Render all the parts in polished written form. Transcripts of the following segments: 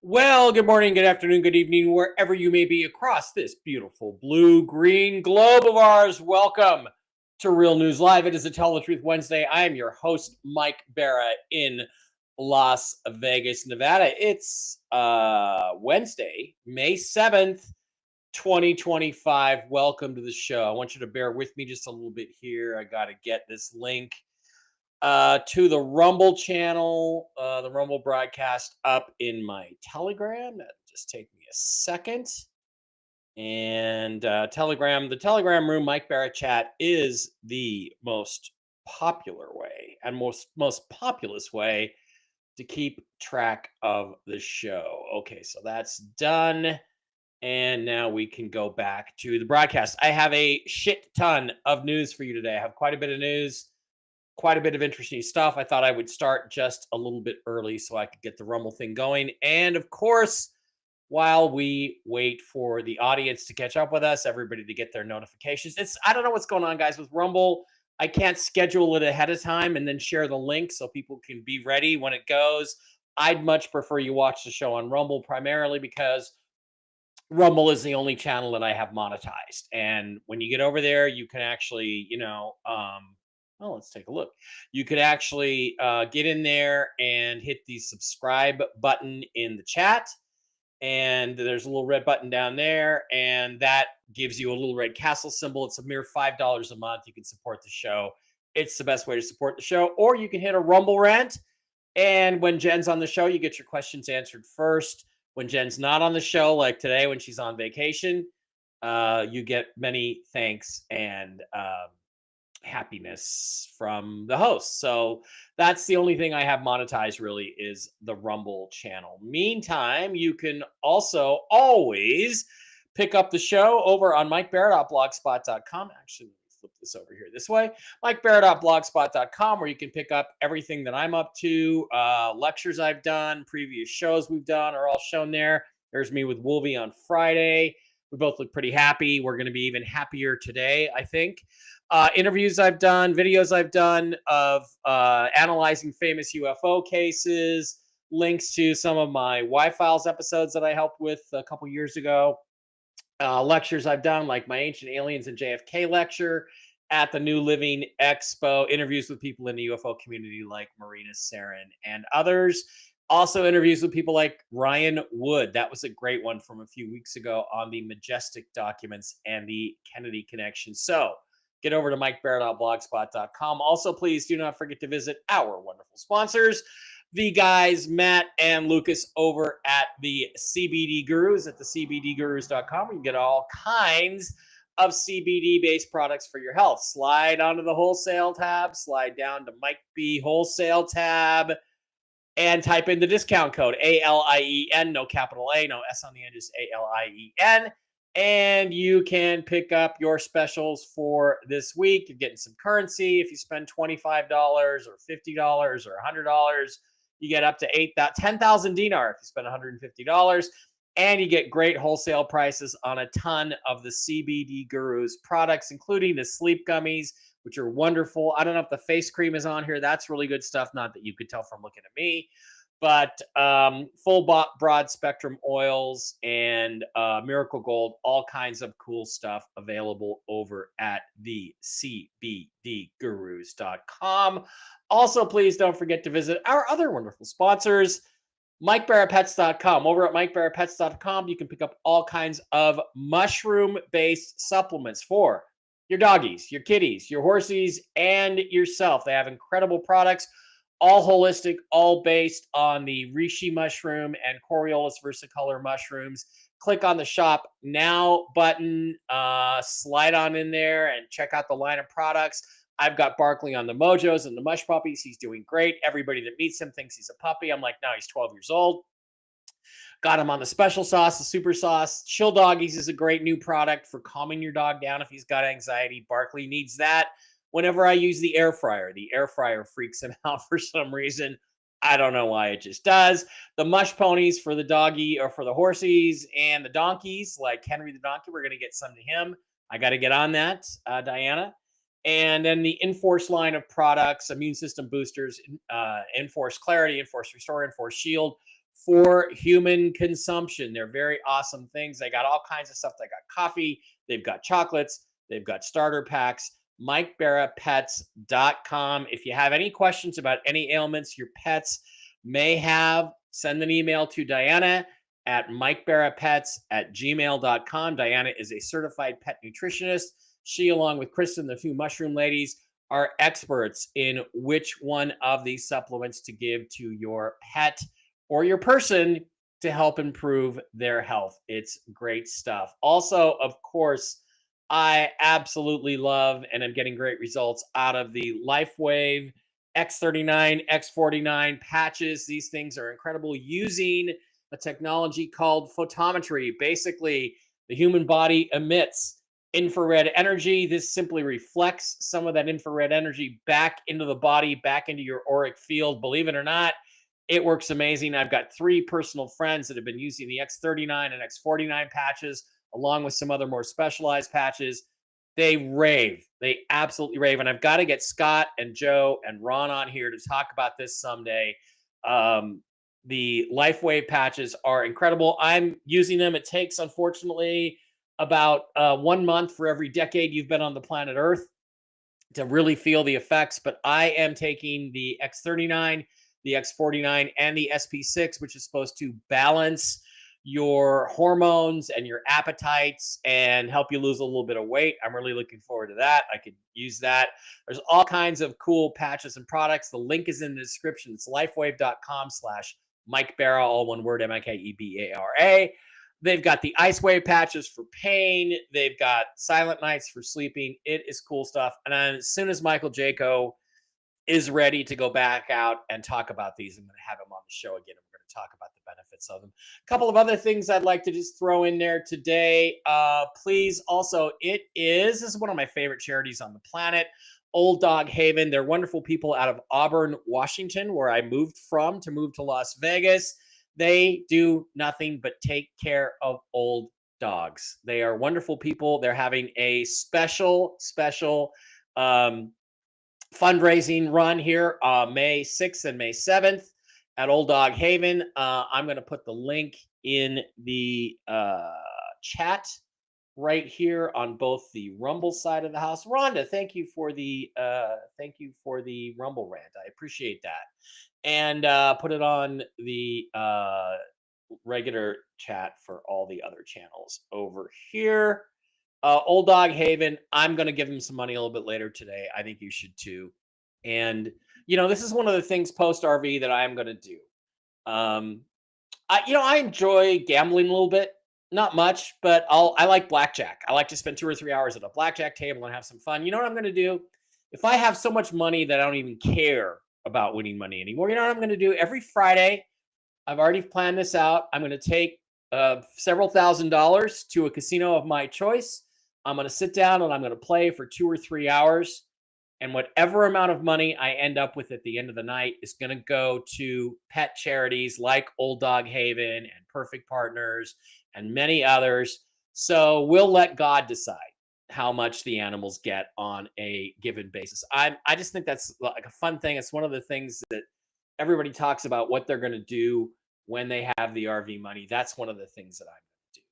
Well, good morning, good afternoon, good evening, wherever you may be across this beautiful blue-green globe of ours. Welcome to Real News Live. It is a Tell the Truth Wednesday. I am your host, Mike Barra, in Las Vegas, Nevada. It's Wednesday, May 7th, 2025. Welcome to the show. I want you to bear with me just a little bit here. I got to get this link to the Rumble channel, the Rumble broadcast up in my Telegram. That'll just take me a second. And the Telegram room, Mike Barrett chat is the most popular way and most populous way to keep track of the show. Okay, so that's done. And now we can go back to the broadcast. I have a shit ton of news for you today. I have quite a bit of news. Quite a bit of interesting stuff. I thought I would start just a little bit early so I could get the Rumble thing going. And of course, while we wait for the audience to catch up with us, everybody to get their notifications. I don't know what's going on, guys, with Rumble. I can't schedule it ahead of time and then share the link so people can be ready when it goes. I'd much prefer you watch the show on Rumble, primarily because Rumble is the only channel that I have monetized. And when you get over there, you can actually, well, let's take a look. You could actually get in there and hit the subscribe button in the chat. And there's a little red button down there. And that gives you a little red castle symbol. It's a mere $5 a month. You can support the show. It's the best way to support the show. Or you can hit a Rumble rant. And when Jen's on the show, you get your questions answered first. When Jen's not on the show, like today when she's on vacation, you get many thanks and happiness from the host. So that's the only thing I have monetized really is the Rumble channel. Meantime, you can also always pick up the show over on MikeBarrett.blogspot.com. Actually, let me flip this over here this way. MikeBarrett.blogspot.com, where you can pick up everything that I'm up to. Lectures I've done, previous shows we've done are all shown there. There's me with Wolvie on Friday. We both look pretty happy. We're going to be even happier today, I think. Interviews I've done, videos I've done of analyzing famous UFO cases, links to some of my Y-Files episodes that I helped with a couple years ago, lectures I've done, like my Ancient Aliens and JFK lecture at the New Living Expo, interviews with people in the UFO community like Marina Sarin and others. Also interviews with people like Ryan Wood. That was a great one from a few weeks ago on the Majestic documents and the Kennedy connection. So get over to MikeBarrett.blogspot.com. Also, please do not forget to visit our wonderful sponsors, the guys, Matt and Lucas, over at the CBD Gurus at the CBDGurus.com. You can get all kinds of CBD-based products for your health. Slide onto the wholesale tab, slide down to Mike B Wholesale tab, and type in the discount code ALIEN, no capital A, no S on the end, just ALIEN. And you can pick up your specials for this week. You're getting some currency. If you spend $25 or $50 or $100, you get up to 10,000 dinar if you spend $150. And you get great wholesale prices on a ton of the CBD Gurus products, including the sleep gummies, which are wonderful. I don't know if the face cream is on here. That's really good stuff. Not that you could tell from looking at me. But full broad spectrum oils and Miracle Gold, all kinds of cool stuff available over at the CBDGurus.com. Also, please don't forget to visit our other wonderful sponsors, MikeBarrettPets.com. Over at MikeBarrettPets.com, you can pick up all kinds of mushroom-based supplements for your doggies, your kitties, your horsies, and yourself. They have incredible products, all holistic, all based on the reishi mushroom and Coriolis versicolor mushrooms. Click on the Shop Now button, slide on in there and check out the line of products. I've got Barkley on the Mojos and the Mush Puppies. He's doing great. Everybody that meets him thinks he's a puppy. I'm like, no, he's 12 years old. Got him on the special sauce, the super sauce. Chill Doggies is a great new product for calming your dog down if he's got anxiety. Barkley needs that. Whenever I use the air fryer freaks him out for some reason. I don't know why, it just does. The mush ponies for the doggy or for the horsies and the donkeys, like Henry the donkey, we're going to get some to him. I got to get on that, Diana. And then the Enforce line of products, immune system boosters, Enforce Clarity, Enforce Restore, Enforce Shield for human consumption. They're very awesome things. They got all kinds of stuff. They got coffee, they've got chocolates, they've got starter packs. MikeBarraPets.com. If you have any questions about any ailments your pets may have, send an email to Diana at MikeBarraPets@gmail.com. Diana is a certified pet nutritionist. She, along with Kristen, the two mushroom ladies, are experts in which one of these supplements to give to your pet or your person to help improve their health. It's great stuff. Also, of course, I absolutely love and am getting great results out of the LifeWave X39, X49 patches. These things are incredible using a technology called photometry. Basically, the human body emits infrared energy. This simply reflects some of that infrared energy back into the body, back into your auric field. Believe it or not, it works amazing. I've got 3 personal friends that have been using the X39 and X49 patches, along with some other more specialized patches. They rave. They absolutely rave. And I've got to get Scott and Joe and Ron on here to talk about this someday. The LifeWave patches are incredible. I'm using them. It takes, unfortunately, about 1 month for every decade you've been on the planet Earth to really feel the effects. But I am taking the X39, the X49, and the SP6, which is supposed to balance your hormones and your appetites and help you lose a little bit of weight. I'm really looking forward to that. I could use that. There's all kinds of cool patches and products. The link is in the description. It's lifewave.com/Mike Barra, all one word, MikeBara. They've got the Ice Wave patches for pain. They've got Silent Nights for sleeping. It is cool stuff. And as soon as Michael Jaco is ready to go back out and talk about these, I'm going to have him on the show again. We're going to talk about the benefits of them. A couple of other things I'd like to just throw in there today. Please also, this is one of my favorite charities on the planet, Old Dog Haven. They're wonderful people out of Auburn, Washington, where I moved from to move to Las Vegas. They do nothing but take care of old dogs. They are wonderful people. They're having a special fundraising run here May 6th and May 7th at Old Dog Haven. I'm going to put the link in the chat right here on both the Rumble side of the house. Rhonda, thank you for the Rumble rant. I appreciate that. And put it on the regular chat for all the other channels over here. Old Dog Haven, I'm going to give him some money a little bit later today. I think you should too. And, this is one of the things post RV that I am going to do. I enjoy gambling a little bit, not much, but I like blackjack. I like to spend 2 or 3 hours at a blackjack table and have some fun. You know what I'm going to do? If I have so much money that I don't even care about winning money anymore, you know what I'm going to do? Every Friday, I've already planned this out. I'm going to take several $1,000s to a casino of my choice. I'm going to sit down and I'm going to play for 2 or 3 hours. And whatever amount of money I end up with at the end of the night is going to go to pet charities like Old Dog Haven and Perfect Partners and many others. So we'll let God decide how much the animals get on a given basis. I just think that's like a fun thing. It's one of the things that everybody talks about, what they're going to do when they have the RV money. That's one of the things that I'm going to do.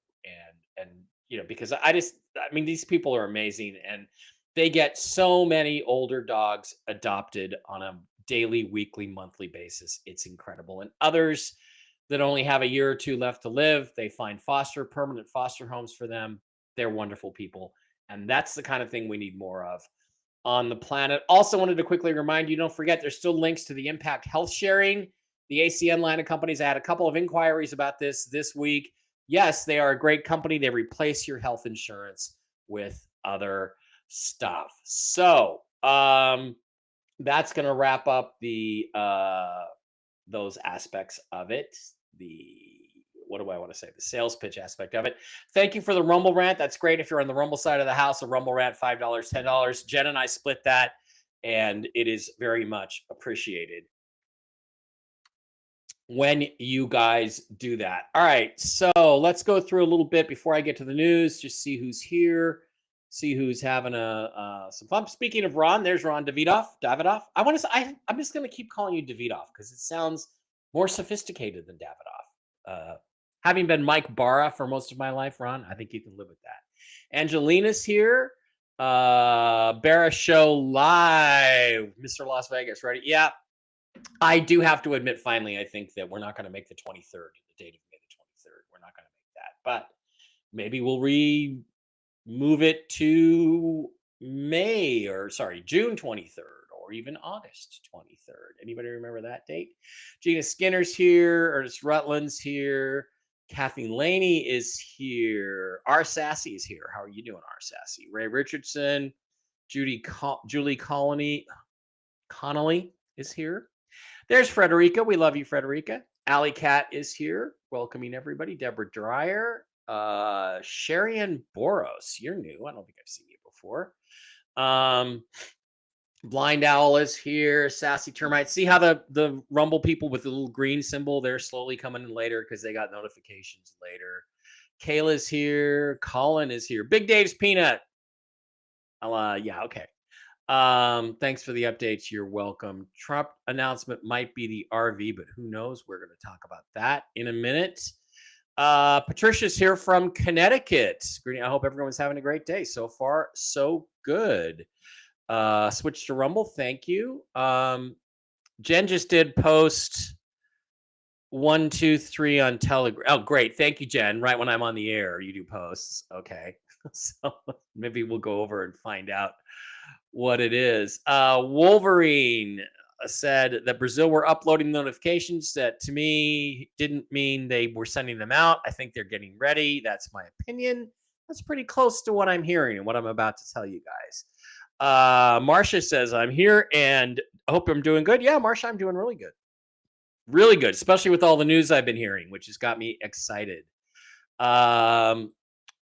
And because these people are amazing, and they get so many older dogs adopted on a daily, weekly, monthly basis. It's incredible. And others that only have a year or 2 left to live, they find permanent foster homes for them. They're wonderful people. And that's the kind of thing we need more of on the planet. Also wanted to quickly remind you, don't forget, there's still links to the Impact Health Sharing, the ACN line of companies. I had a couple of inquiries about this week. Yes, they are a great company. They replace your health insurance with other stuff. So That's going to wrap up the those aspects of it. The what do I want to say? The sales pitch aspect of it. Thank you for the Rumble rant. That's great. If you're on the Rumble side of the house, a Rumble rant, $5, $10. Jen and I split that, and it is very much appreciated when you guys do that. All right, so let's go through a little bit before I get to the news. Just see who's here, see who's having some fun. Speaking of Ron, there's Ron Davidoff. I want to. I'm just going to keep calling you Davidoff because it sounds more sophisticated than Davidoff. Having been Mike Barra for most of my life, Ron, I think you can live with that. Angelina's here. Barra Show live, Mr. Las Vegas, ready? Yeah. I do have to admit, finally, I think that we're not going to make the 23rd, the date of May the 23rd. We're not going to make that, but maybe we'll move it to June 23rd or even August 23rd. Anybody remember that date? Gina Skinner's here, Ernest Rutland's here. Kathleen Laney is here. R. Sassy is here. How are you doing, R. Sassy? Ray Richardson, Julie Connolly is here. There's Frederica. We love you, Frederica. Alley Cat is here, welcoming everybody. Deborah Dreyer, Sharian Boros. You're new. I don't think I've seen you before. Blind Owl is here. Sassy Termite. See how the Rumble people with the little green symbol, they're slowly coming in later because they got notifications later. Kayla's here. Colin is here. Big Dave's Peanut. Yeah, okay. Thanks for the updates. You're welcome. Trump announcement might be the RV, but who knows? We're going to talk about that in a minute. Patricia's here from Connecticut. I hope everyone's having a great day. So far, so good. Switch to Rumble. Thank you. Jen just did post 1, 2, 3 on Telegram. Oh, great. Thank you, Jen. Right when I'm on the air, you do posts. Okay. So maybe we'll go over and find out what it is. Wolverine said that Brazil were uploading notifications that to me didn't mean they were sending them out. I think they're getting ready. That's my opinion. That's pretty close to what I'm hearing and what I'm about to tell you guys. Marcia says, I'm here and I hope I'm doing good. Yeah, Marcia, I'm doing really good. Really good, especially with all the news I've been hearing, which has got me excited.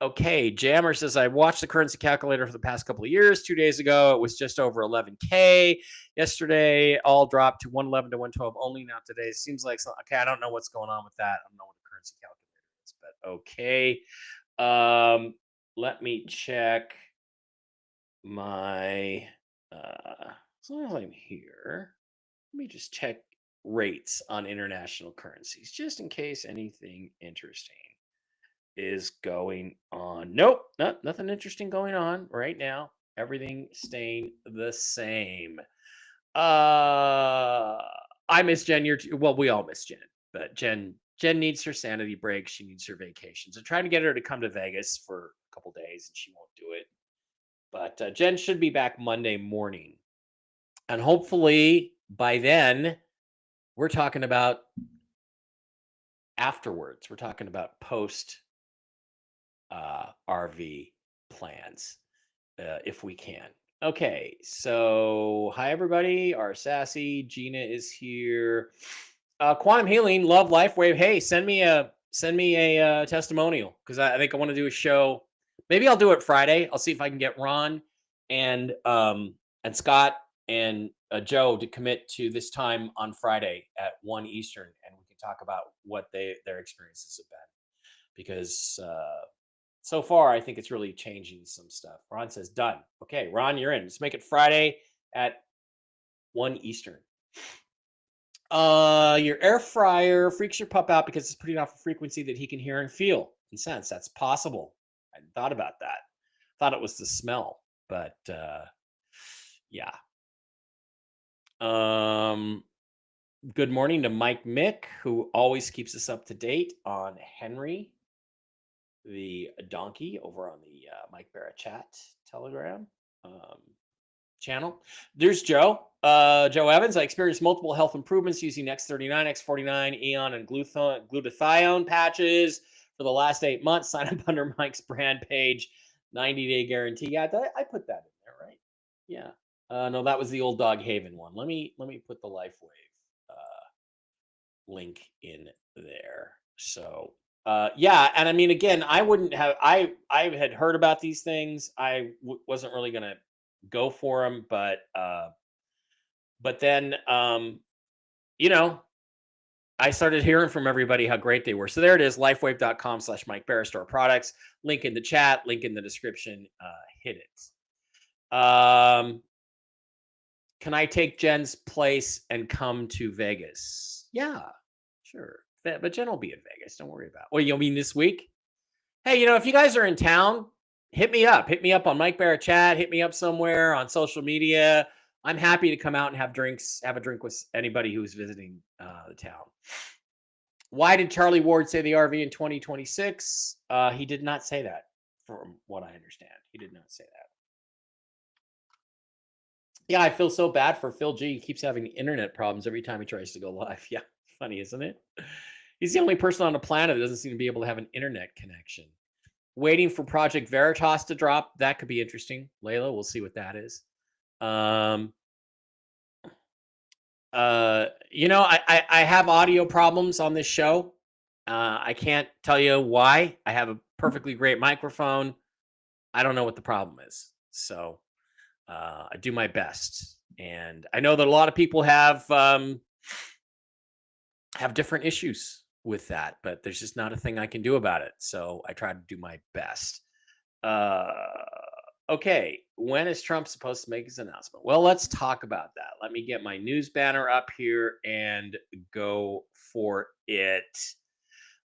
Okay, Jammer says, I watched the currency calculator for the past couple of years. 2 days ago, it was just over 11K. Yesterday, all dropped to 111 to 112 only. Now today, it seems like, okay, I don't know what's going on with that. I don't know what the currency calculator is, but okay. Let me check my, as long as I'm here, let me just check rates on international currencies, just in case anything interesting is going on. Nope, nothing interesting going on right now. Everything staying the same. I miss Jen. Well, we all miss Jen, but Jen needs her sanity break. She needs her vacations. I'm trying to get her to come to Vegas for a couple days, and she won't do it. But Jen should be back Monday morning, and hopefully by then we're talking about afterwards. We're talking about post RV plans, if we can. Okay, so hi everybody. Our Sassy Gina is here. Quantum Healing, Love Life Wave. Hey, send me a testimonial because I think I want to do a show. Maybe I'll do it Friday. I'll see if I can get Ron and Scott and Joe to commit to this time on Friday at 1 Eastern, and we can talk about what their experiences have been. Because so far, I think it's really changing some stuff. Ron says, done. Okay, Ron, you're in. Let's make it Friday at 1 Eastern. Your air fryer freaks your pup out because it's putting off a frequency that he can hear and feel and sense. That's possible. I hadn't thought about that. Thought it was the smell, but yeah. Good morning to Mike Mick, who always keeps us up to date on Henry, the donkey, over on the Mike Barra chat Telegram channel. There's Joe. Joe Evans. I experienced multiple health improvements using X39, X49, Eon, and glutathione patches for the last 8 months. Sign up under Mike's brand page. 90-day guarantee. Yeah, I put that in there, right? Yeah. No, that was the old Dog Haven one. Let me put the LifeWave link in there. So yeah, and I mean, again, I wouldn't have. I had heard about these things. I wasn't really gonna go for them, but then you know, I started hearing from everybody how great they were. So there it is, lifewave.com/Mike Barristore products. Link in the chat, link in the description. Hit it. Can I take Jen's place and come to Vegas? Yeah, sure. But Jen will be in Vegas. Don't worry about it. Well, you mean this week? Hey, if you guys are in town, hit me up. Hit me up on Mike Barrett Chat. Hit me up somewhere on social media. I'm happy to come out and have a drink with anybody who's visiting the town. Why did Charlie Ward say the RV in 2026? He did not say that, from what I understand. He did not say that. Yeah, I feel so bad for Phil G. He keeps having internet problems every time he tries to go live. Yeah, funny, isn't it? He's the only person on the planet that doesn't seem to be able to have an internet connection. Waiting for Project Veritas to drop. That could be interesting. Layla, we'll see what that is. I have audio problems on this show. I can't tell you why. I have a perfectly great microphone. I don't know what the problem is. So I do my best. And I know that a lot of people have different issues with that, but there's just not a thing I can do about it. So I try to do my best. Okay, when is Trump supposed to make his announcement? Well, let's talk about that. Let me get my news banner up here and go for it.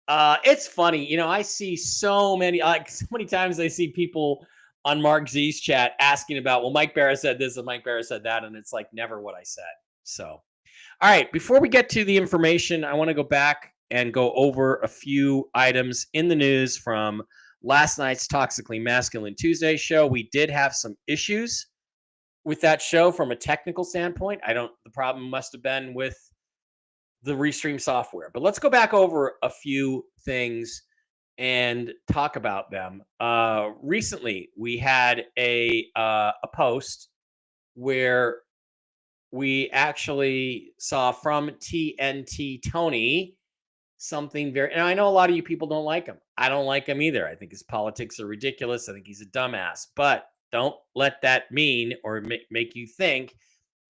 It's funny, I see so many times I see people on Mark Z's chat asking about, well, Mike Barrett said this and Mike Barrett said that, and it's like never what I said. So, all right, before we get to the information, I want to go back and go over a few items in the news from last night's Toxically Masculine Tuesday show. We did have some issues with that show from a technical standpoint. The problem must have been with the Restream software. But let's go back over a few things and talk about them. Recently, we had a post where we actually saw from TNT Tony something very, and I know a lot of you people don't like him. I don't like him either. I think his politics are ridiculous. I think he's a dumbass, but don't let that mean or make you think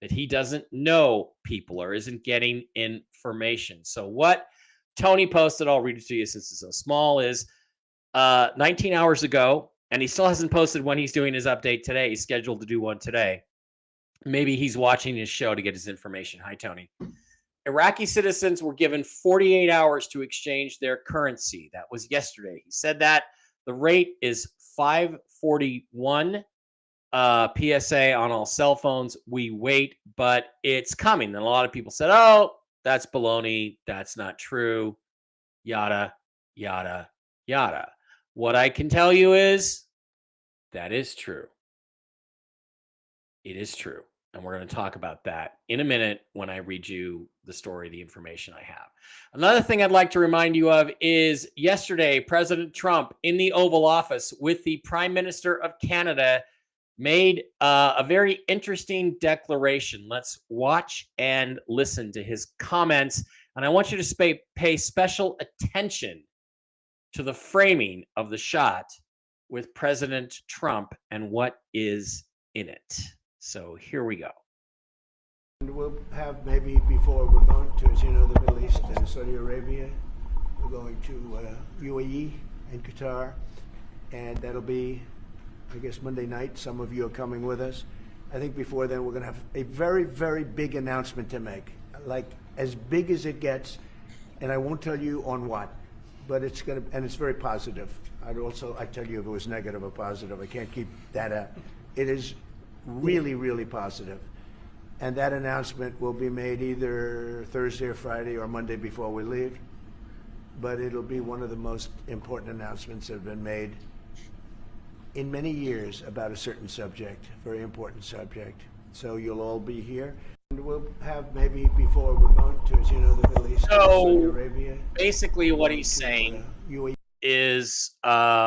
that he doesn't know people or isn't getting information. So what Tony posted, I'll read it to you since it's so small, is 19 hours ago, and he still hasn't posted when he's doing his update today. He's scheduled to do one today. Maybe he's watching his show to get his information. Hi, Tony. Iraqi citizens were given 48 hours to exchange their currency. That was yesterday. He said that the rate is 541 PSA on all cell phones. We wait, but it's coming. And a lot of people said, oh, that's baloney. That's not true. Yada, yada, yada. What I can tell you is that is true. It is true. And we're going to talk about that in a minute when I read you the story, the information I have. Another thing I'd like to remind you of is yesterday, President Trump in the Oval Office with the Prime Minister of Canada made a very interesting declaration. Let's watch and listen to his comments. And I want you to pay special attention to the framing of the shot with President Trump and what is in it. So here we go. And we'll have maybe before we're going to, as you know, the Middle East and Saudi Arabia. We're going to UAE and Qatar, and that'll be, I guess, Monday night. Some of you are coming with us. I think before then we're going to have a very, very big announcement to make, like as big as it gets, and I won't tell you on what, but it's going to, and it's very positive. I'd tell you if it was negative or positive. I can't keep that out. It is really, really positive. And that announcement will be made either Thursday or Friday or Monday before we leave. But it'll be one of the most important announcements that have been made in many years about a certain subject, very important subject. So you'll all be here. And we'll have maybe before we're going to, as you know, the Middle East and Saudi Arabia. Basically what he's saying is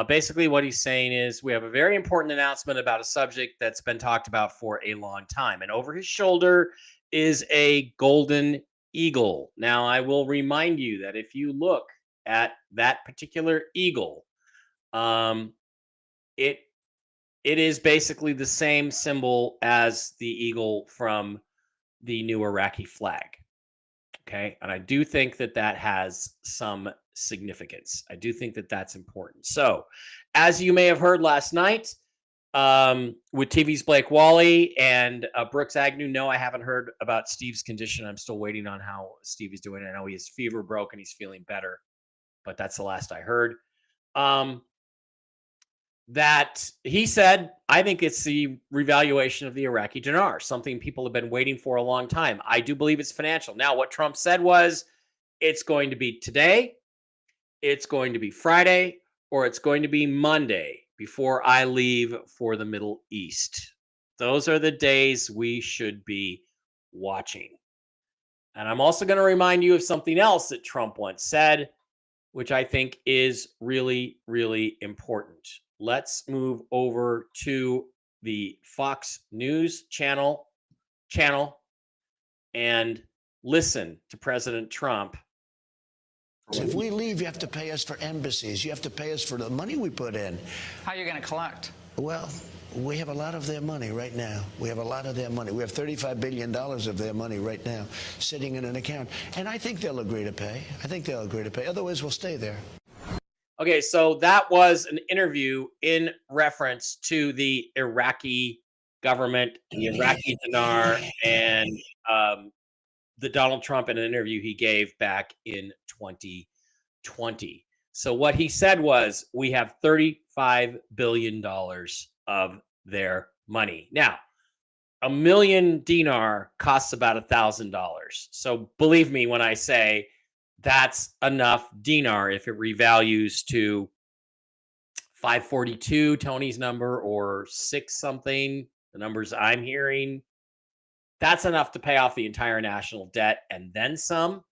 basically what he's saying is we have a very important announcement about a subject that's been talked about for a long time. And over his shoulder is a golden eagle. Now, I will remind you that if you look at that particular eagle, um, it it is basically the same symbol as the eagle from the new Iraqi flag. Okay. And I do think that that has some significance. I do think that that's important. So, as you may have heard last night, with TV's Blake Wally and Brooks Agnew, no, I haven't heard about Steve's condition. I'm still waiting on how Steve is doing. I know he has fever broke and he's feeling better, but that's the last I heard. That he said, I think it's the revaluation of the Iraqi dinar, something people have been waiting for a long time. I do believe it's financial. Now, what Trump said was it's going to be today, it's going to be Friday, or it's going to be Monday before I leave for the Middle East. Those are the days we should be watching. And I'm also going to remind you of something else that Trump once said, which I think is really, really important. Let's move over to the Fox News channel and listen to President Trump. If we leave, you have to pay us for embassies. You have to pay us for the money we put in. How are you going to collect? Well, we have a lot of their money right now. We have a lot of their money. We have $35 billion of their money right now sitting in an account. And I think they'll agree to pay. I think they'll agree to pay. Otherwise, we'll stay there. Okay, so that was an interview in reference to the Iraqi government, the Iraqi dinar, and the Donald Trump in an interview he gave back in 2020. So what he said was, we have $35 billion of their money. Now, a million dinar costs about $1,000. So believe me when I say that's enough dinar if it revalues to 542, Tony's number, or 6 something, the numbers I'm hearing. That's enough to pay off the entire national debt and then some.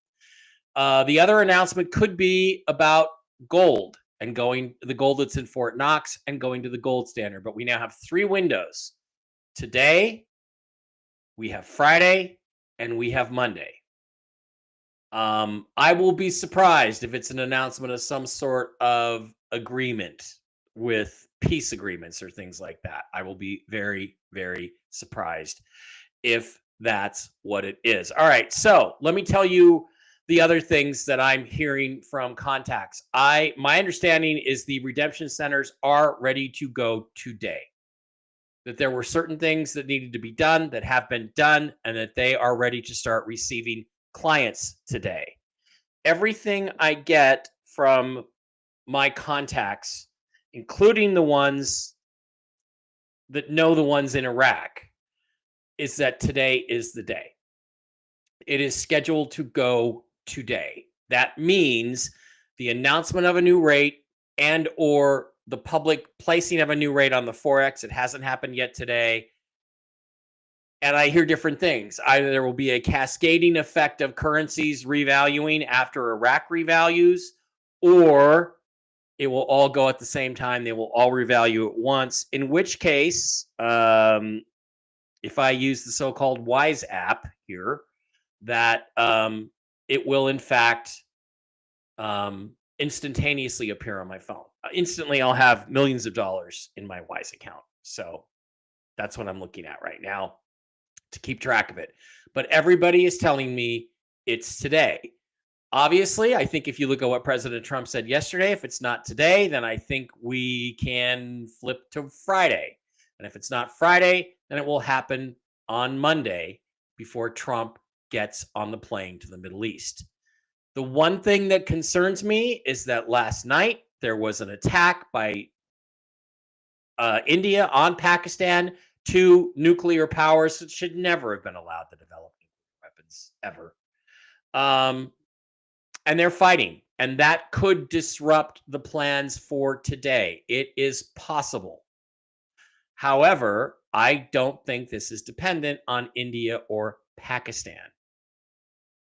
The other announcement could be about gold and going the gold that's in Fort Knox and going to the gold standard. But we now have 3 windows. Today, we have Friday, and we have Monday. I will be surprised if it's an announcement of some sort of agreement with peace agreements or things like that. I will be very, very surprised if that's what it is. All right, so let me tell you the other things that I'm hearing from contacts. My understanding is the redemption centers are ready to go today. That there were certain things that needed to be done that have been done, and that they are ready to start receiving clients today. Everything I get from my contacts, including the ones that know the ones in Iraq, is that today is the day. It is scheduled to go today. That means the announcement of a new rate and or the public placing of a new rate on the Forex. It hasn't happened yet today. And I hear different things. Either there will be a cascading effect of currencies revaluing after Iraq revalues, or it will all go at the same time. They will all revalue at once, in which case, if I use the so-called Wise app here, that it will, in fact, instantaneously appear on my phone. Instantly, I'll have millions of dollars in my Wise account. So that's what I'm looking at right now to keep track of it. But everybody is telling me it's today. Obviously, I think if you look at what President Trump said yesterday, if it's not today, then I think we can flip to Friday. And if it's not Friday, then it will happen on Monday before Trump gets on the plane to the Middle East. The one thing that concerns me is that last night there was an attack by India on Pakistan. 2 nuclear powers that should never have been allowed to develop nuclear weapons ever. And they're fighting. And that could disrupt the plans for today. It is possible. However, I don't think this is dependent on India or Pakistan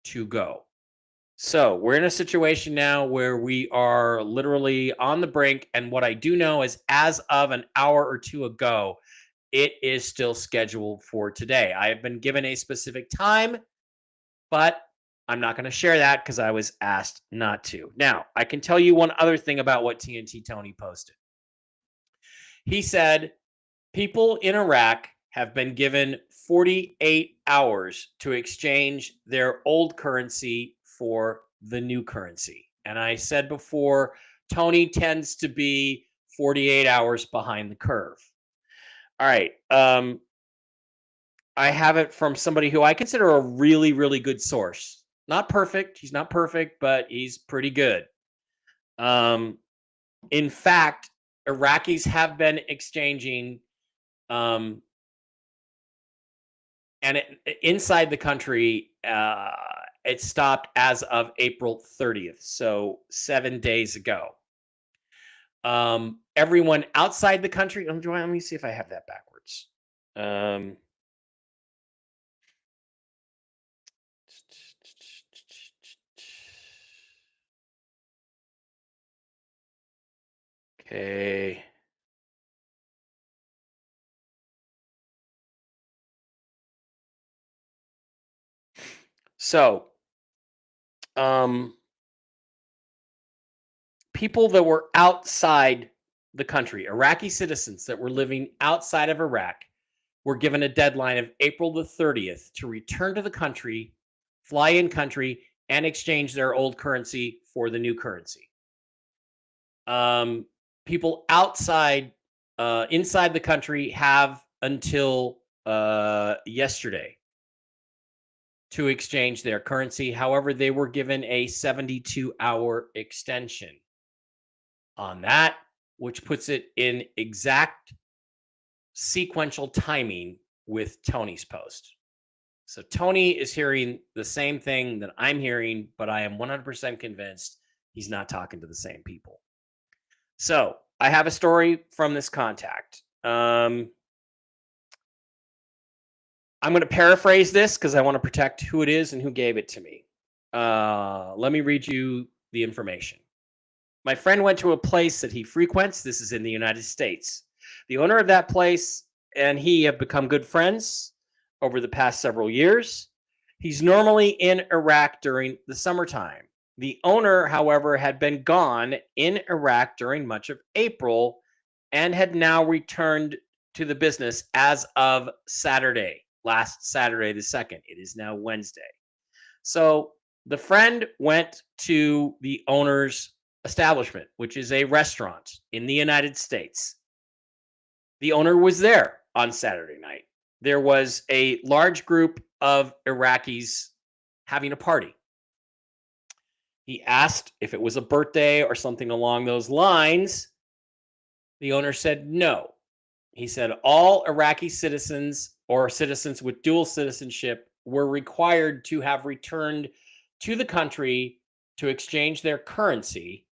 to go. So we're in a situation now where we are literally on the brink. And what I do know is, as of an hour or two ago, it is still scheduled for today. I have been given a specific time, but I'm not going to share that because I was asked not to. Now, I can tell you one other thing about what TNT Tony posted. He said people in Iraq have been given 48 hours to exchange their old currency for the new currency. And I said before, Tony tends to be 48 hours behind the curve. All right. I have it from somebody who I consider a really, really good source. Not perfect. He's not perfect, but he's pretty good. In fact, Iraqis have been exchanging, and inside the country, it stopped as of April 30th, so 7 days ago. Everyone outside the country, let me see if I have that backwards. Okay. So, people that were outside the country, Iraqi citizens that were living outside of Iraq, were given a deadline of April the 30th to return to the country, fly in country, and exchange their old currency for the new currency. People outside, inside the country have until yesterday to exchange their currency. However, they were given a 72-hour extension on that, which puts it in exact sequential timing with Tony's post. So Tony is hearing the same thing that I'm hearing, but I am 100% convinced he's not talking to the same people. So I have a story from this contact. I'm going to paraphrase this because I want to protect who it is and who gave it to me. Let me read you the information. My friend went to a place that he frequents. This is in the United States. The owner of that place and he have become good friends over the past several years. He's normally in Iraq during the summertime. The owner, however, had been gone in Iraq during much of April and had now returned to the business as of Saturday, last Saturday the 2nd. It is now Wednesday. So the friend went to the owner's establishment, which is a restaurant in the United States. The owner was there on Saturday night. There was a large group of Iraqis having a party. He asked if it was a birthday or something along those lines. The owner said no. He said all Iraqi citizens or citizens with dual citizenship were required to have returned to the country to exchange their currency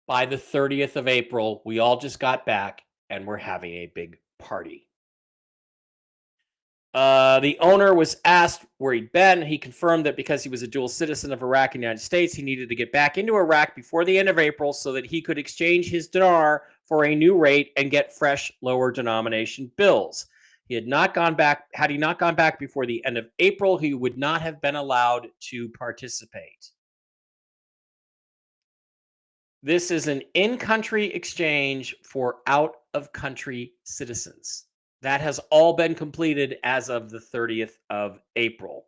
by the 30th of April. We all just got back and we're having a big party. The owner was asked where he'd been. He confirmed that because he was a dual citizen of Iraq and the United States, he needed to get back into Iraq before the end of April so that he could exchange his dinar for a new rate and get fresh lower denomination bills. He had not gone back. Had he not gone back before the end of April, he would not have been allowed to participate. This is an in-country exchange for out-of-country citizens. That has all been completed as of the 30th of April.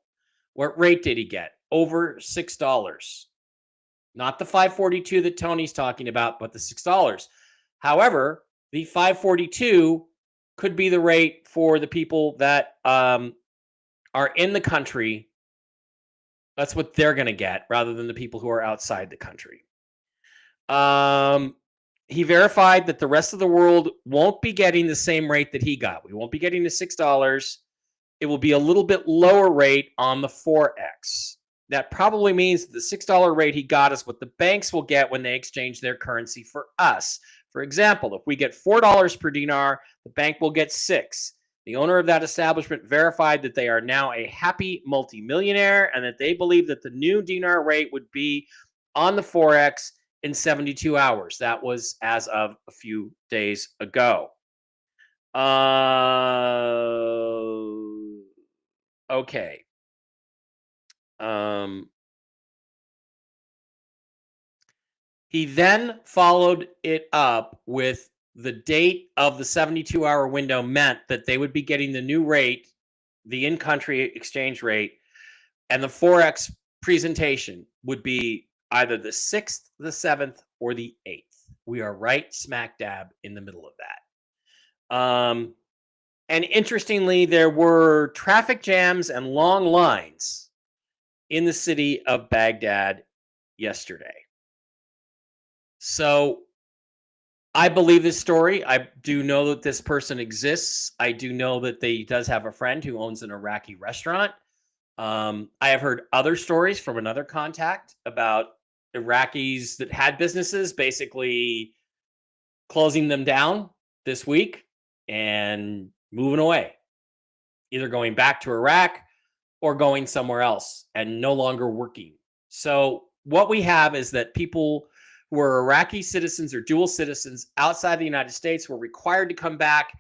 What rate did he get? Over $6. Not the $5.42 that Tony's talking about, but the $6. However, the $5.42 could be the rate for the people that are in the country. That's what they're going to get rather than the people who are outside the country. He verified that the rest of the world won't be getting the same rate that he got. We won't be getting the $6. It will be a little bit lower rate on the Forex. That probably means that the $6 rate he got is what the banks will get when they exchange their currency for us. For example, if we get $4 per dinar, the bank will get $6. The owner of that establishment verified that they are now a happy multimillionaire and that they believe that the new dinar rate would be on the Forex in 72 hours. That was as of a few days ago. Okay. He then followed it up with the date of the 72-hour window meant that they would be getting the new rate, the in-country exchange rate, and the Forex presentation would be either the 6th, the 7th, or the 8th. We are right smack dab in the middle of that. And interestingly, there were traffic jams and long lines in the city of Baghdad yesterday. So I believe this story. I do know that this person exists. I do know that he does have a friend who owns an Iraqi restaurant. I have heard other stories from another contact about Iraqis that had businesses basically closing them down this week and moving away, either going back to Iraq or going somewhere else and no longer working. So what we have is that people who are Iraqi citizens or dual citizens outside the United States were required to come back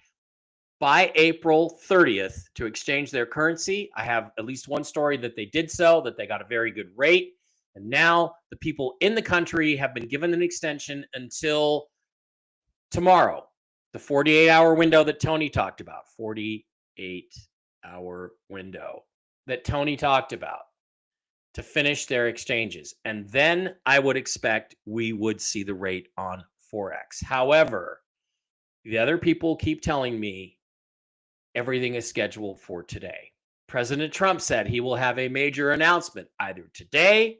by April 30th to exchange their currency. I have at least one story that they did so, that they got a very good rate. And now the people in the country have been given an extension until tomorrow, the 48-hour window that Tony talked about, 48-hour window that Tony talked about to finish their exchanges. And then I would expect we would see the rate on Forex. However, the other people keep telling me everything is scheduled for today. President Trump said he will have a major announcement either today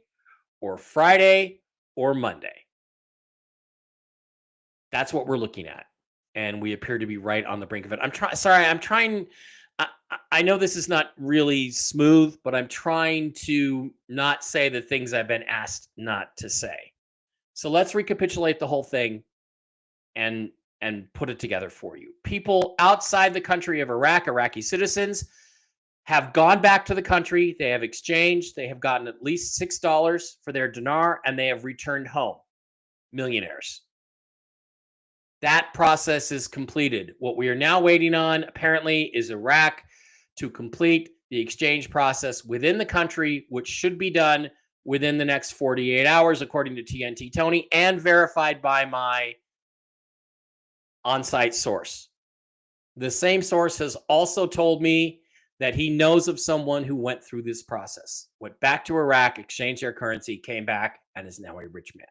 or Friday or Monday. That's what we're looking at. And we appear to be right on the brink of it. I know this is not really smooth, but I'm trying to not say the things I've been asked not to say. So let's recapitulate the whole thing and put it together for you. People outside the country of Iraq, Iraqi citizens, have gone back to the country. They have exchanged. They have gotten at least $6 for their dinar, and they have returned home. Millionaires. That process is completed. What we are now waiting on, apparently, is Iraq to complete the exchange process within the country, which should be done within the next 48 hours, according to TNT Tony, and verified by my on-site source. The same source has also told me that he knows of someone who went through this process, went back to Iraq, exchanged their currency, came back, and is now a rich man.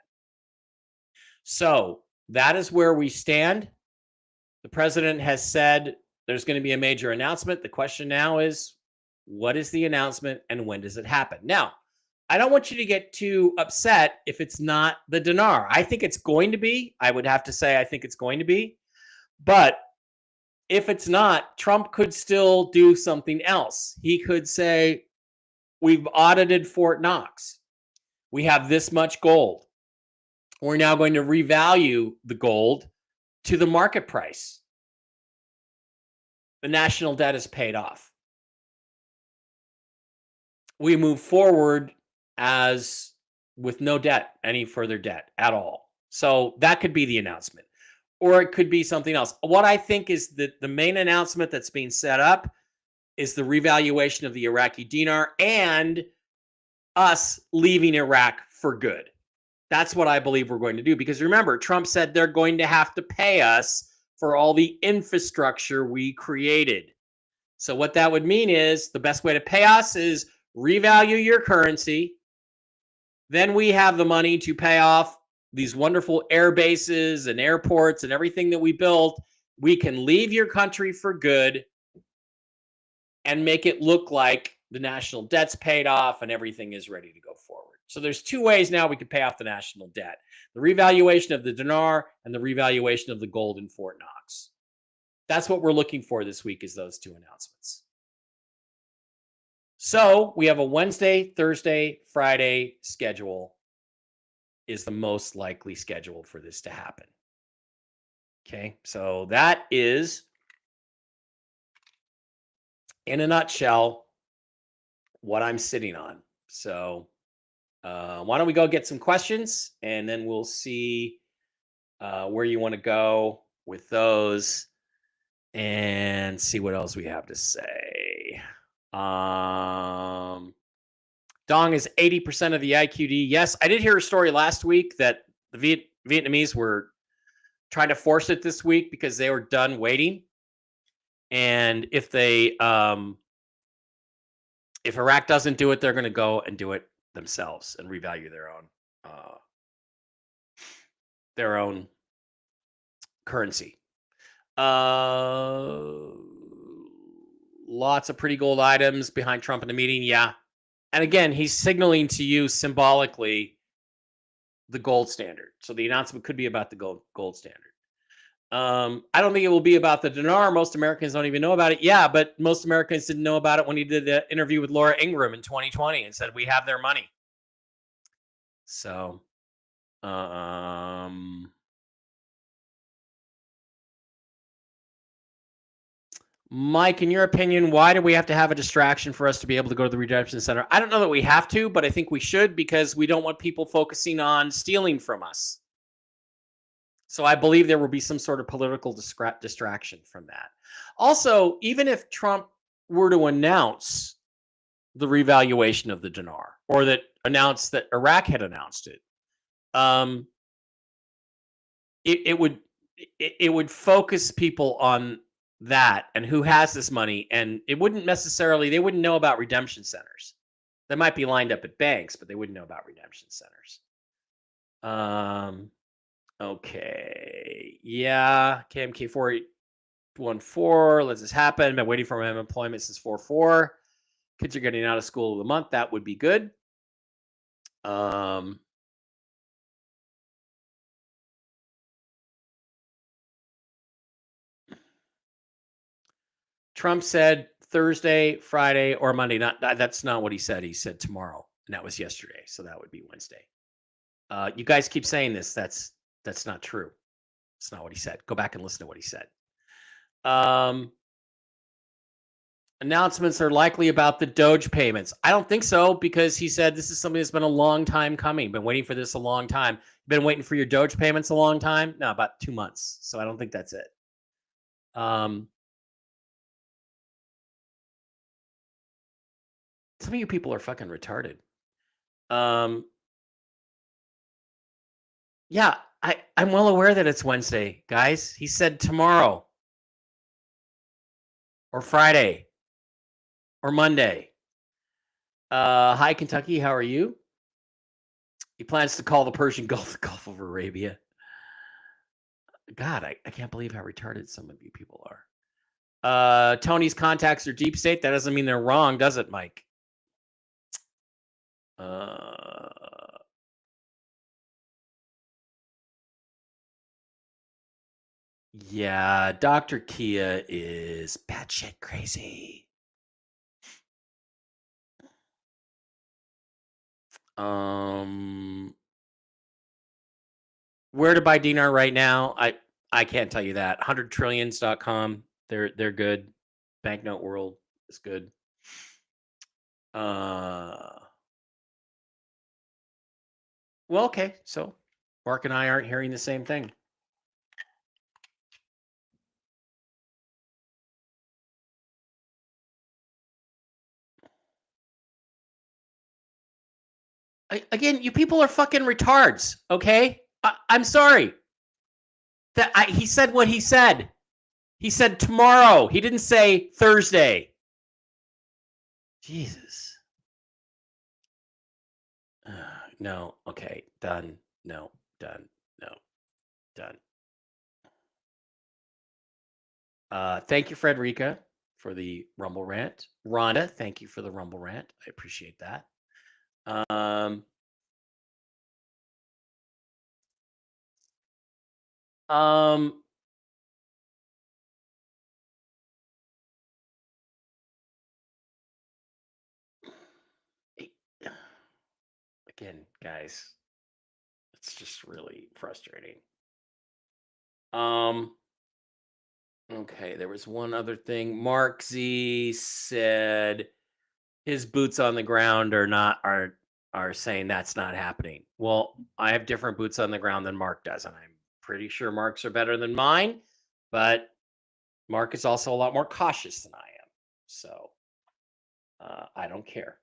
So that is where we stand. The president has said there's going to be a major announcement. The question now is, what is the announcement and when does it happen? Now, I don't want you to get too upset if it's not the dinar. I think it's going to be. I would have to say I think it's going to be. But if it's not, Trump could still do something else. He could say, we've audited Fort Knox. We have this much gold. We're now going to revalue the gold to the market price. The national debt is paid off. We move forward as with no debt, any further debt at all. So that could be the announcement. Or it could be something else. What I think is that the main announcement that's being set up is the revaluation of the Iraqi dinar and us leaving Iraq for good. That's what I believe we're going to do. Because remember, Trump said they're going to have to pay us for all the infrastructure we created. So what that would mean is the best way to pay us is revalue your currency. Then we have the money to pay off these wonderful air bases and airports and everything that we built. We can leave your country for good and make it look like the national debt's paid off and everything is ready to go forward. So there's two ways now we can pay off the national debt: the revaluation of the dinar and the revaluation of the gold in Fort Knox. That's what we're looking for this week, is those two announcements. So we have a Wednesday, Thursday, Friday schedule is the most likely schedule for this to happen. Okay, so that is in a nutshell, what I'm sitting on. So why don't we go get some questions and then we'll see where you want to go with those and see what else we have to say. Dong is 80% of the IQD. Yes, I did hear a story last week that the Vietnamese were trying to force it this week because they were done waiting. And if they if Iraq doesn't do it, they're going to go and do it themselves and revalue their own currency. Lots of pretty gold items behind Trump in the meeting. Yeah. And again, he's signaling to you symbolically the gold standard. So the announcement could be about the gold standard. I don't think it will be about the dinar. Most Americans don't even know about it. Yeah, but most Americans didn't know about it when he did the interview with Laura Ingraham in 2020 and said, we have their money. So, Mike, in your opinion, why do we have to have a distraction for us to be able to go to the redemption center? I don't know that we have to, but I think we should because we don't want people focusing on stealing from us. So I believe there will be some sort of political distraction from that. Also, even if Trump were to announce the revaluation of the dinar or that announced that Iraq had announced it, it would focus people on that and who has this money, and it wouldn't necessarily, they wouldn't know about redemption centers. They might be lined up at banks, but they wouldn't know about redemption centers. Okay. Yeah. KMK 4814 lets this happen. Been waiting for my employment since 4/4. Kids are getting out of school of the month. That would be good. Trump said Thursday, Friday, or Monday. That's not what he said. He said tomorrow, and that was yesterday. So that would be Wednesday. You guys keep saying this. That's not true. It's not what he said. Go back and listen to what he said. Announcements are likely about the Doge payments. I don't think so because he said this is something that's been a long time coming. Been waiting for this a long time. Been waiting for your Doge payments a long time? No, about 2 months. So I don't think that's it. Some of you people are fucking retarded. Yeah, I'm well aware that it's Wednesday, guys. He said tomorrow or Friday or Monday. Hi, Kentucky. How are you? He plans to call the Persian Gulf the Gulf of Arabia. God, I can't believe how retarded some of you people are. Tony's contacts are deep state. That doesn't mean they're wrong, does it, Mike? Yeah, Dr. Kia is batshit crazy. Where to buy dinar right now? I can't tell you that. 100trillions.com. They're good. Banknote World is good. Well, okay. So Mark and I aren't hearing the same thing. Again, you people are fucking retards. Okay, I'm sorry. He said what he said. He said tomorrow. He didn't say Thursday. Jesus. No. Okay. Done. No. Done. No. Done. Thank you, Frederica, for the Rumble rant. Rhonda, thank you for the Rumble rant. I appreciate that. Again, guys, it's just really frustrating. Okay, there was one other thing. Mark Z said his boots on the ground are saying that's not happening. Well, I have different boots on the ground than Mark does, and I'm pretty sure Mark's are better than mine, but Mark is also a lot more cautious than I am. So I don't care.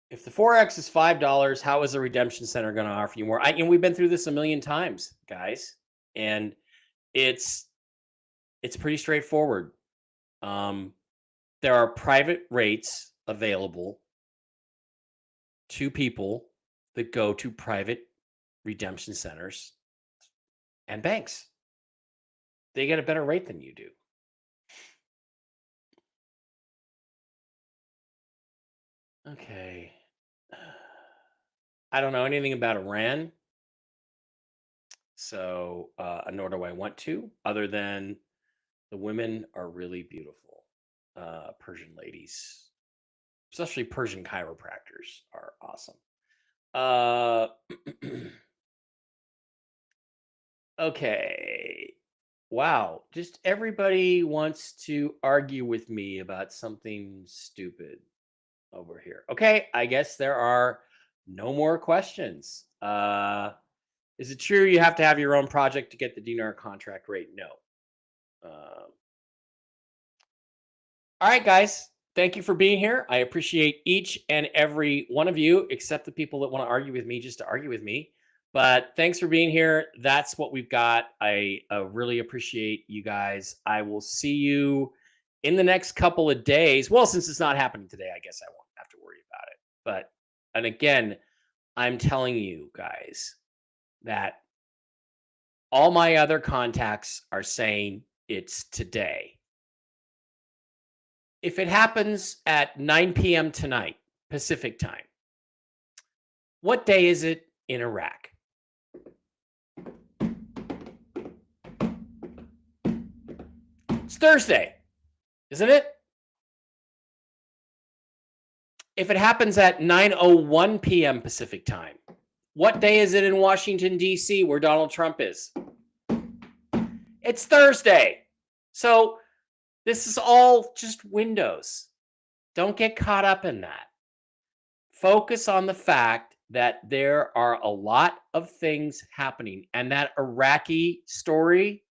If the 4X is $5, how is the redemption center going to offer you more? And we've been through this a million times, guys, and it's pretty straightforward. There are private rates available to people that go to private redemption centers and banks. They get a better rate than you do. Okay. I don't know anything about Iran, so nor do I want to, other than the women are really beautiful. Persian ladies, especially Persian chiropractors, are awesome. Okay. Wow. Just everybody wants to argue with me about something stupid over here. Okay. I guess there are no more questions. Is it true you have to have your own project to get the dinar contract rate? No. All right, guys. Thank you for being here. I appreciate each and every one of you, except the people that want to argue with me just to argue with me. But thanks for being here. That's what we've got. I really appreciate you guys. I will see you in the next couple of days. Well, since it's not happening today, I guess I won't have to worry about it. But, and again, I'm telling you guys that all my other contacts are saying it's today. If it happens at 9 p.m. tonight, Pacific time, what day is it in Iraq? It's Thursday, isn't it? If it happens at 9:01 p.m. Pacific time, what day is it in Washington, D.C., where Donald Trump is? It's Thursday. So this is all just windows. Don't get caught up in that. Focus on the fact that there are a lot of things happening. And that Iraqi story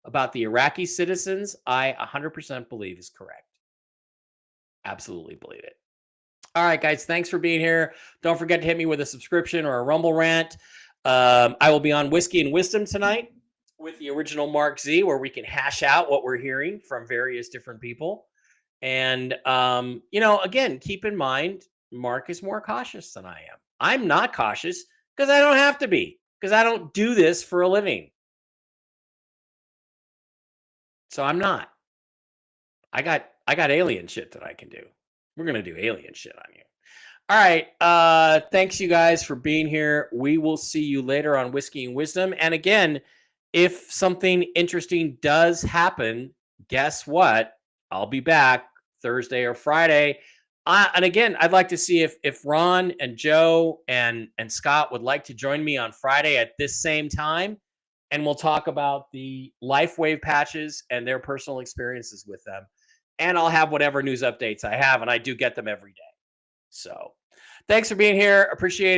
about the Iraqi citizens, I 100% believe is correct. Absolutely believe it. All right, guys, thanks for being here. Don't forget to hit me with a subscription or a Rumble rant. I will be on Whiskey and Wisdom tonight with the original Mark Z, where we can hash out what we're hearing from various different people. And, again, keep in mind, Mark is more cautious than I am. I'm not cautious because I don't have to be, because I don't do this for a living. So I'm not. I got alien shit that I can do. We're going to do alien shit on you. All right. Thanks, you guys, for being here. We will see you later on Whiskey and Wisdom. And again, if something interesting does happen, guess what? I'll be back Thursday or Friday. And again, I'd like to see if Ron and Joe and Scott would like to join me on Friday at this same time. And we'll talk about the LifeWave patches and their personal experiences with them. And I'll have whatever news updates I have. And I do get them every day. So thanks for being here. Appreciate it.